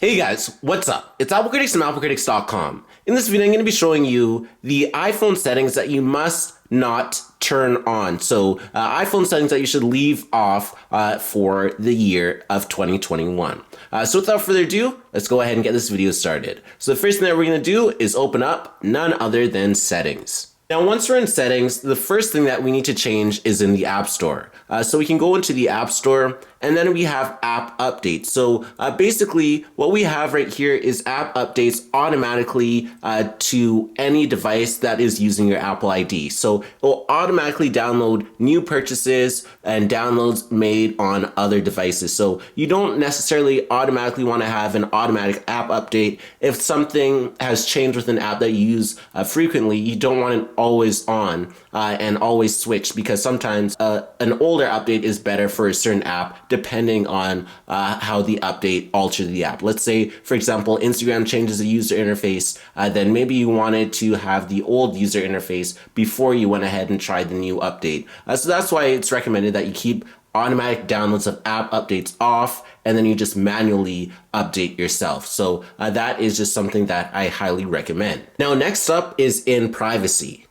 Hey guys, what's up? It's Apple Critics from applecritics.com. In this video, I'm going to be showing you the iPhone settings that you must not turn on. So iPhone settings that you should leave off for the year of 2021. So without further ado, let's go ahead and get this video started. So the first thing that we're going to do is open up none other than settings. Now, once we're in settings, the first thing that we need to change is in the App Store. So we can go into the App Store and then we have app updates. So basically what we have right here is app updates automatically to any device that is using your Apple ID. So it will automatically download new purchases and downloads made on other devices. So you don't necessarily automatically want to have an automatic app update. If something has changed with an app that you use frequently, you don't want it always on and always switch, because sometimes an older update is better for a certain app depending on how the update altered the app. Let's say, for example, Instagram changes the user interface, then maybe you wanted to have the old user interface before you went ahead and tried the new update. So that's why it's recommended that you keep automatic downloads of app updates off, and then you just manually update yourself. So that is just something that I highly recommend. Now, next up is in privacy.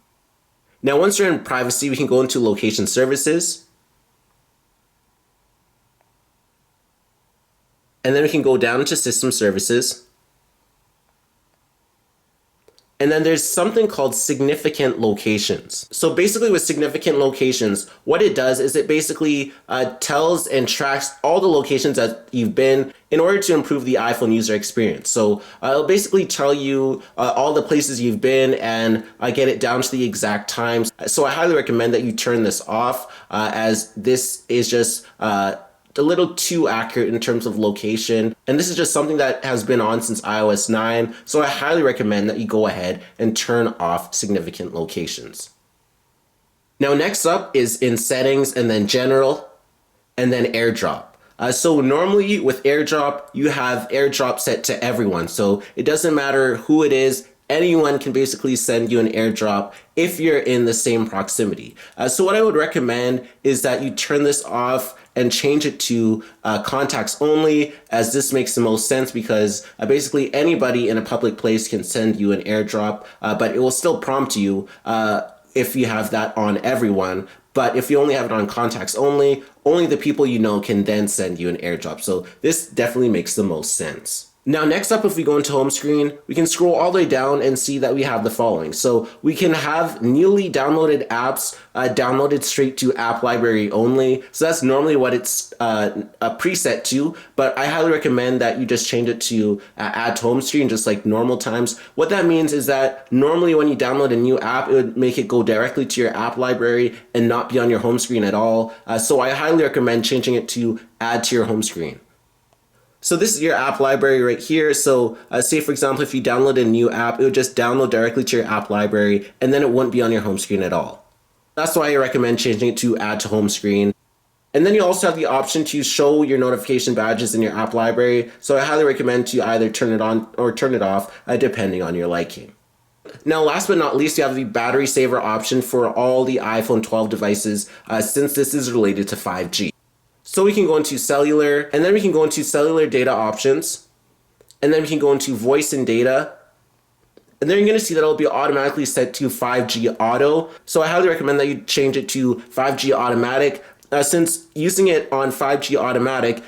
Now, once you're in privacy, we can go into location services. And then we can go down to system services. And then there's something called significant locations. So basically with significant locations, what it does is it basically tells and tracks all the locations that you've been in order to improve the iPhone user experience. So it'll basically tell you all the places you've been and get it down to the exact times. So I highly recommend that you turn this off as this is just a little too accurate in terms of location. And this is just something that has been on since iOS 9. So I highly recommend that you go ahead and turn off significant locations. Now, next up is in settings and then general and then Airdrop. So normally with Airdrop, you have Airdrop set to everyone. So it doesn't matter who it is. Anyone can basically send you an airdrop if you're in the same proximity. So what I would recommend is that you turn this off and change it to contacts only, as this makes the most sense, because basically anybody in a public place can send you an airdrop, but it will still prompt you if you have that on everyone. But if you only have it on contacts only the people you know can then send you an airdrop. So this definitely makes the most sense. Now, next up, if we go into home screen, we can scroll all the way down and see that we have the following. So we can have newly downloaded apps downloaded straight to app library only. So that's normally what it's a preset to, but I highly recommend that you just change it to add to home screen, just like normal times. What that means is that normally when you download a new app, it would make it go directly to your app library and not be on your home screen at all. So I highly recommend changing it to add to your home screen. So this is your app library right here. So say, for example, if you download a new app, it would just download directly to your app library, and then it wouldn't be on your home screen at all. That's why I recommend changing it to add to home screen. And then you also have the option to show your notification badges in your app library. So I highly recommend to either turn it on or turn it off, depending on your liking. Now, last but not least, you have the battery saver option for all the iPhone 12 devices, since this is related to 5G. So we can go into cellular, and then we can go into cellular data options, and then we can go into voice and data, and then you're going to see that it'll be automatically set to 5G auto. So I highly recommend that you change it to 5G automatic, since using it on 5G automatic,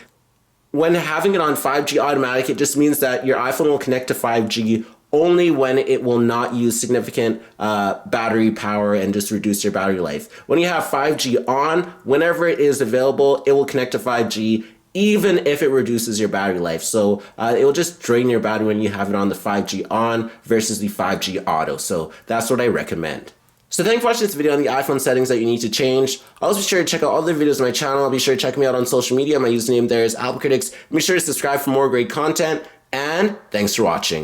when having it on 5G automatic, it just means that your iPhone will connect to 5G only when it will not use significant battery power and just reduce your battery life. When you have 5G on, whenever it is available, it will connect to 5G, even if it reduces your battery life. So it will just drain your battery when you have it on the 5G on versus the 5G auto. So that's what I recommend. So thanks for watching this video on the iPhone settings that you need to change. Also be sure to check out all the videos on my channel. Be sure to check me out on social media. My username there is Apple Critics. Be sure to subscribe for more great content. And thanks for watching.